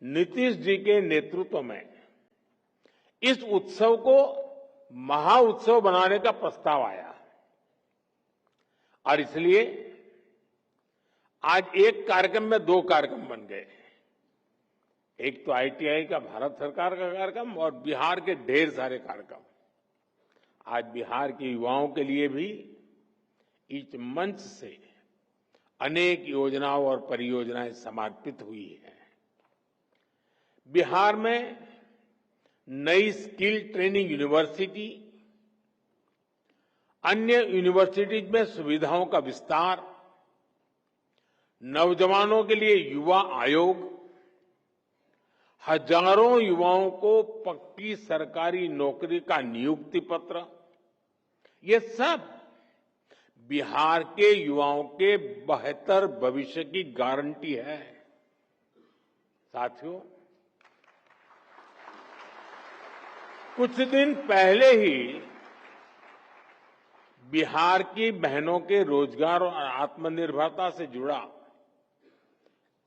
नीतीश जी के नेतृत्व में इस उत्सव को महाउत्सव बनाने का प्रस्ताव आया और इसलिए आज एक कार्यक्रम में दो कार्यक्रम बन गए। एक तो आईटीआई का भारत सरकार का कार्यक्रम और बिहार के ढेर सारे कार्यक्रम। आज बिहार के युवाओं के लिए भी इस मंच से अनेक योजनाओं और परियोजनाएं समर्पित हुई हैं। बिहार में नई स्किल ट्रेनिंग यूनिवर्सिटी, अन्य यूनिवर्सिटीज में सुविधाओं का विस्तार, नौजवानों के लिए युवा आयोग, हजारों युवाओं को पक्की सरकारी नौकरी का नियुक्ति पत्र, ये सब बिहार के युवाओं के बेहतर भविष्य की गारंटी है। साथियों, कुछ दिन पहले ही बिहार की बहनों के रोजगार और आत्मनिर्भरता से जुड़ा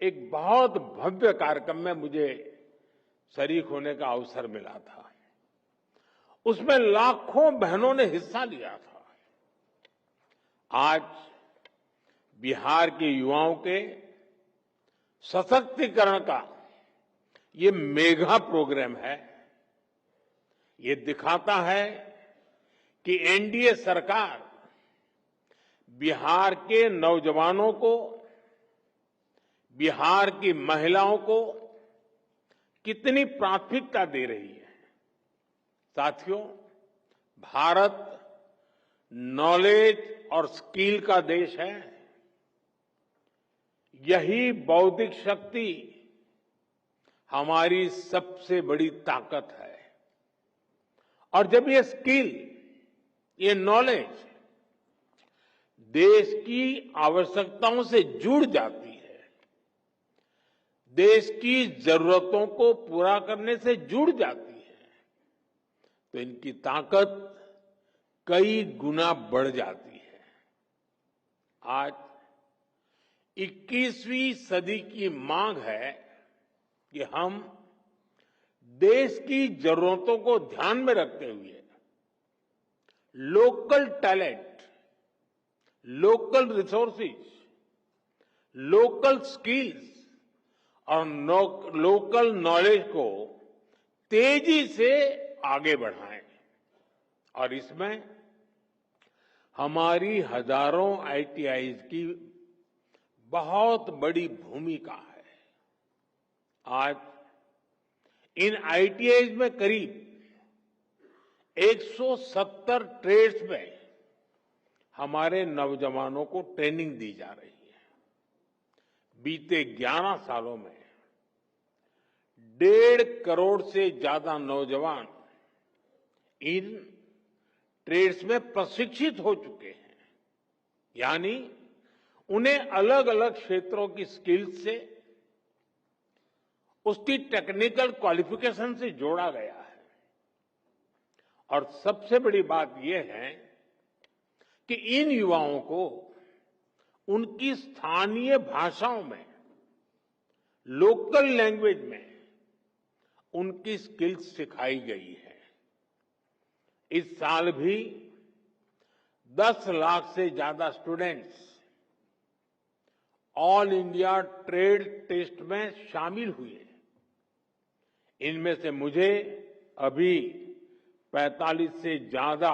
एक बहुत भव्य कार्यक्रम में मुझे शरीक होने का अवसर मिला था। उसमें लाखों बहनों ने हिस्सा लिया था। आज बिहार के युवाओं के सशक्तिकरण का ये मेगा प्रोग्राम है। ये दिखाता है कि एनडीए सरकार बिहार के नौजवानों को, बिहार की महिलाओं को कितनी प्राथमिकता दे रही है। साथियों, भारत नॉलेज और स्किल का देश है। यही बौद्धिक शक्ति हमारी सबसे बड़ी ताकत है। और जब ये स्किल, ये नॉलेज देश की आवश्यकताओं से जुड़ जाती है, देश की जरूरतों को पूरा करने से जुड़ जाती है, तो इनकी ताकत कई गुना बढ़ जाती है। आज 21वीं सदी की मांग है कि हम देश की जरूरतों को ध्यान में रखते हुए local talent, local resources, local skills और लोकल नॉलेज को तेजी से आगे बढ़ाएं। और इसमें हमारी हजारों आईटीआईज की बहुत बड़ी भूमिका है। आज इन आईटीआईज में करीब 170 ट्रेड्स में हमारे नौजवानों को ट्रेनिंग दी जा रही है। बीते 11 सालों में 1.5 करोड़ से ज्यादा नौजवान इन ट्रेड्स में प्रशिक्षित हो चुके हैं। यानी उन्हें अलग अलग क्षेत्रों की स्किल्स से, उसकी टेक्निकल क्वालिफिकेशन से जोड़ा गया है। और सबसे बड़ी बात यह है कि इन युवाओं को उनकी स्थानीय भाषाओं में, लोकल लैंग्वेज में उनकी स्किल्स सिखाई गई है। इस साल भी 10 लाख से ज्यादा students all India trade test में शामिल हुए। इनमें से मुझे अभी 45 से ज्यादा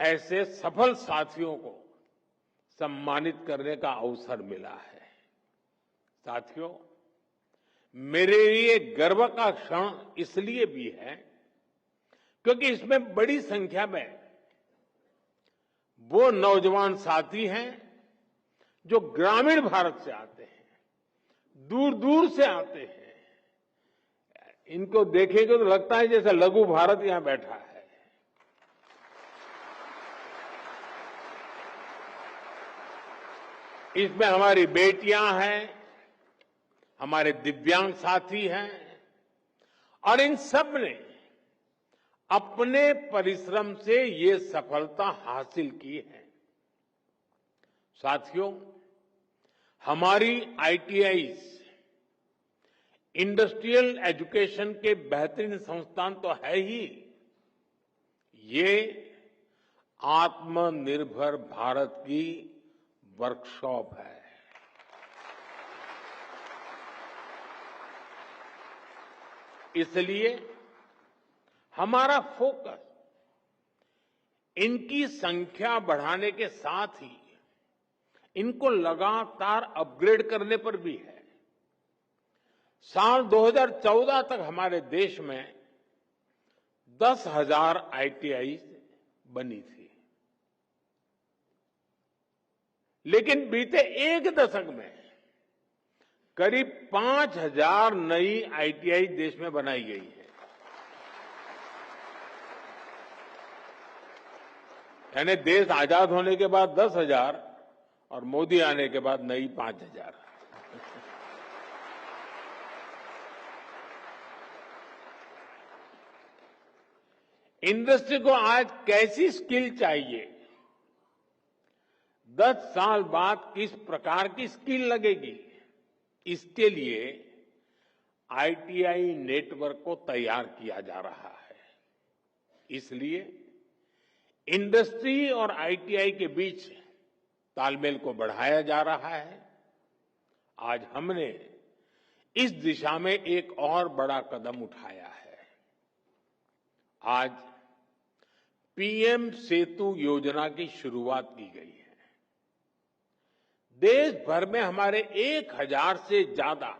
ऐसे सफल साथियों को सम्मानित करने का अवसर मिला है। साथियों, मेरे लिए गर्व का क्षण इसलिए भी है क्योंकि इसमें बड़ी संख्या में वो नौजवान साथी हैं जो ग्रामीण भारत से आते हैं, दूर दूर से आते हैं। इनको देखेंगे तो लगता है जैसे लघु भारत यहां बैठा है। इसमें हमारी बेटियां हैं, हमारे दिव्यांग साथी हैं और इन सब ने अपने परिश्रम से ये सफलता हासिल की है। साथियों, हमारी आईटीआईज इंडस्ट्रियल एजुकेशन के बेहतरीन संस्थान तो है ही, ये आत्मनिर्भर भारत की वर्कशॉप है। इसलिए हमारा फोकस इनकी संख्या बढ़ाने के साथ ही इनको लगातार अपग्रेड करने पर भी है। साल 2014 तक हमारे देश में 10,000 आईटीआई बनी थी, लेकिन बीते एक दशक में करीब 5,000 नई आईटीआई देश में बनाई गई है। यानी देश आजाद होने के बाद 10,000 और मोदी आने के बाद नई 5,000। इंडस्ट्री को आज कैसी स्किल चाहिए, 10 साल बाद किस प्रकार की स्किल लगेगी, इसके लिए आईटीआई नेटवर्क को तैयार किया जा रहा है। इसलिए इंडस्ट्री और आईटीआई के बीच तालमेल को बढ़ाया जा रहा है। आज हमने इस दिशा में एक और बड़ा कदम उठाया है। आज पीएम सेतु योजना की शुरुआत की गई है। देश भर में हमारे 1,000 से ज्यादा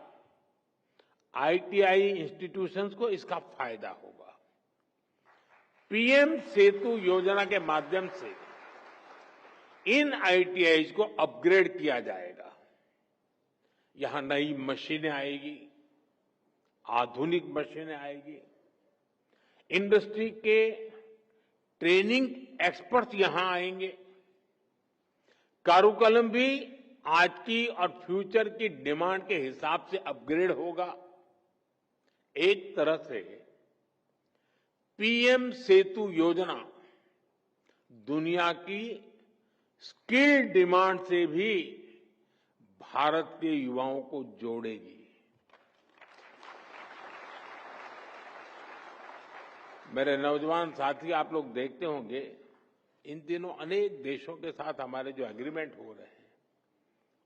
आईटीआई इंस्टीट्यूशंस को इसका फायदा होगा। पीएम सेतु योजना के माध्यम से इन आईटीआई को अपग्रेड किया जाएगा। यहां नई मशीनें आएगी, आधुनिक मशीनें आएगी, इंडस्ट्री के ट्रेनिंग एक्सपर्ट्स यहां आएंगे। कारुकलम भी आज की और फ्यूचर की डिमांड के हिसाब से अपग्रेड होगा। एक तरह से पीएम सेतु योजना दुनिया की स्किल डिमांड से भी भारत के युवाओं को जोड़ेगी। मेरे नौजवान साथी, आप लोग देखते होंगे इन दिनों अनेक देशों के साथ हमारे जो एग्रीमेंट हो रहे हैं,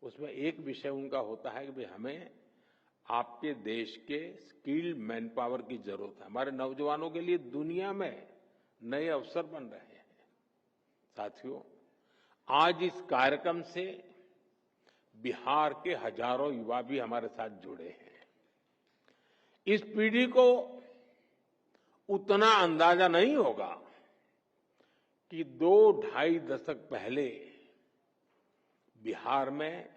उसमें एक विषय उनका होता है कि भाई हमें आपके देश के स्किल्ड मैन पावर की जरूरत है। हमारे नौजवानों के लिए दुनिया में नए अवसर बन रहे हैं। साथियों, आज इस कार्यक्रम से बिहार के हजारों युवा भी हमारे साथ जुड़े हैं। इस पीढ़ी को उतना अंदाजा नहीं होगा कि 2-2.5 दशक पहले बिहार में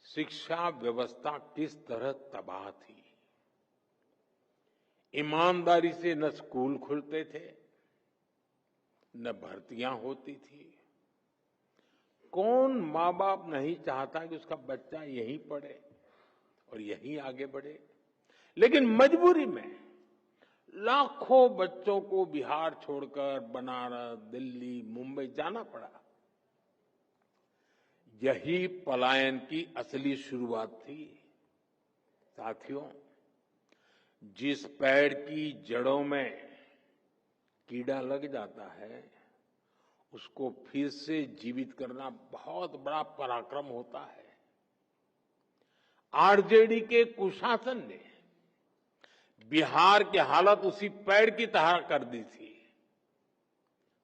शिक्षा व्यवस्था किस तरह तबाह थी। ईमानदारी से न स्कूल खुलते थे, न भर्तियां होती थी। कौन माँ बाप नहीं चाहता कि उसका बच्चा यहीं पढ़े और यहीं आगे बढ़े, लेकिन मजबूरी में लाखों बच्चों को बिहार छोड़कर बनारस, दिल्ली, मुंबई जाना पड़ा। यही पलायन की असली शुरुआत थी। साथियों, जिस पेड़ की जड़ों में कीड़ा लग जाता है, उसको फिर से जीवित करना बहुत बड़ा पराक्रम होता है। आरजेडी के कुशासन ने बिहार की हालत उसी पेड़ की तरह कर दी थी।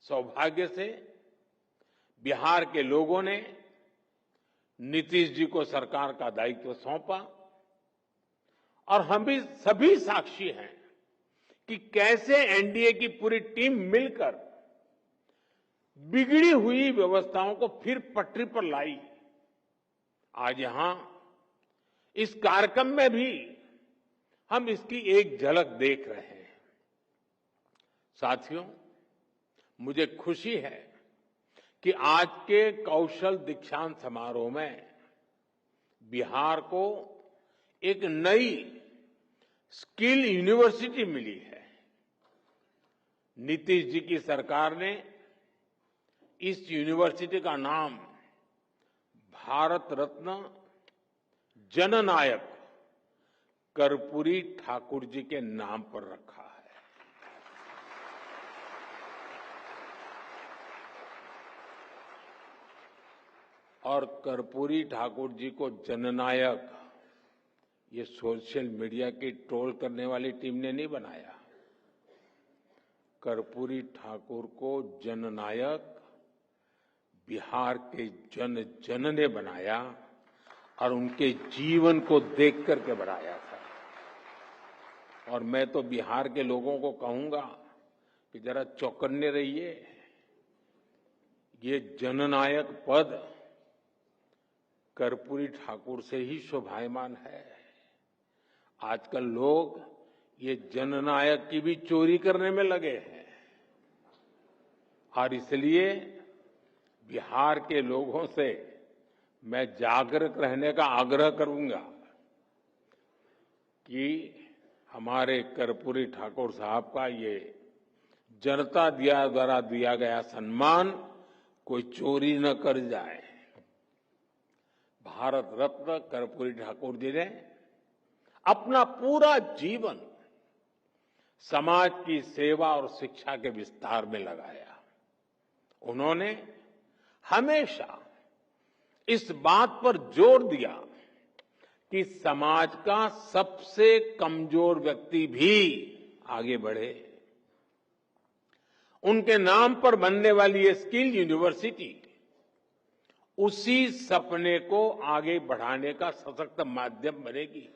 सौभाग्य से बिहार के लोगों ने नीतीश जी को सरकार का दायित्व सौंपा और हम भी सभी साक्षी हैं कि कैसे एनडीए की पूरी टीम मिलकर बिगड़ी हुई व्यवस्थाओं को फिर पटरी पर लाई। आज यहां इस कार्यक्रम में भी हम इसकी एक झलक देख रहे हैं। साथियों, मुझे खुशी है कि आज के कौशल दीक्षांत समारोह में बिहार को एक नई स्किल यूनिवर्सिटी मिली है। नीतीश जी की सरकार ने इस यूनिवर्सिटी का नाम भारत रत्न जननायक कर्पूरी ठाकुर जी के नाम पर रखा है। और कर्पूरी ठाकुर जी को जननायक ये सोशल मीडिया की ट्रोल करने वाली टीम ने नहीं बनाया। कर्पूरी ठाकुर को जननायक बिहार के जन जन ने बनाया और उनके जीवन को देख करके बनाया था। और मैं तो बिहार के लोगों को कहूंगा कि जरा चौकन्ने रहिए। ये जननायक पद कर्पूरी ठाकुर से ही शोभायमान है। आजकल लोग ये जननायक की भी चोरी करने में लगे हैं और इसलिए बिहार के लोगों से मैं जागरूक रहने का आग्रह करूंगा कि हमारे कर्पूरी ठाकुर साहब का ये जनता द्वारा दिया गया सम्मान कोई चोरी न कर जाए। भारत रत्न कर्पूरी ठाकुर जी ने अपना पूरा जीवन समाज की सेवा और शिक्षा के विस्तार में लगाया। उन्होंने हमेशा इस बात पर जोर दिया कि समाज का सबसे कमजोर व्यक्ति भी आगे बढ़े। उनके नाम पर बनने वाली ये स्किल यूनिवर्सिटी उसी सपने को आगे बढ़ाने का सशक्त माध्यम बनेगी।